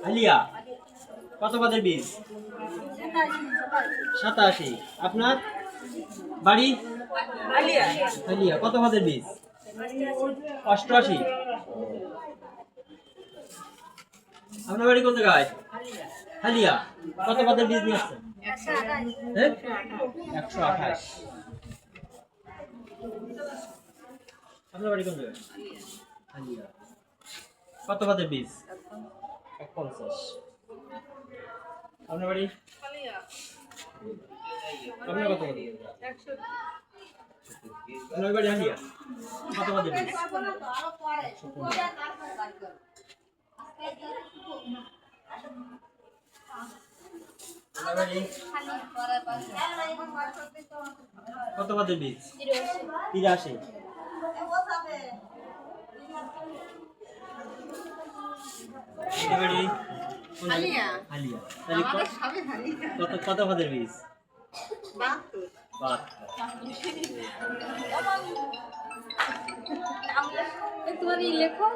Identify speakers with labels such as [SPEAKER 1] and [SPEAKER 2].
[SPEAKER 1] হালিয়া কত পদের বীজ? 87। আপনার বাড়ি? হালিয়া কত পদের বীজ? 88। আপনার বাড়ি কোন জায়গায়? হালিয়া কত পদের বীজ নিয়ে আসছেন? 128। আপনার বাড়ি কোন জায়গায়? হালিয়া কত পদের বীজ? 150। আপনার বাড়ি? আপনার কত পদের? আপনার বাড়ি হালিয়া কত পদের বীজ? 115। কত পদের বীজ? 83। হালিয়া কত কত পদের বীজ? 72।
[SPEAKER 2] তোমার লেখো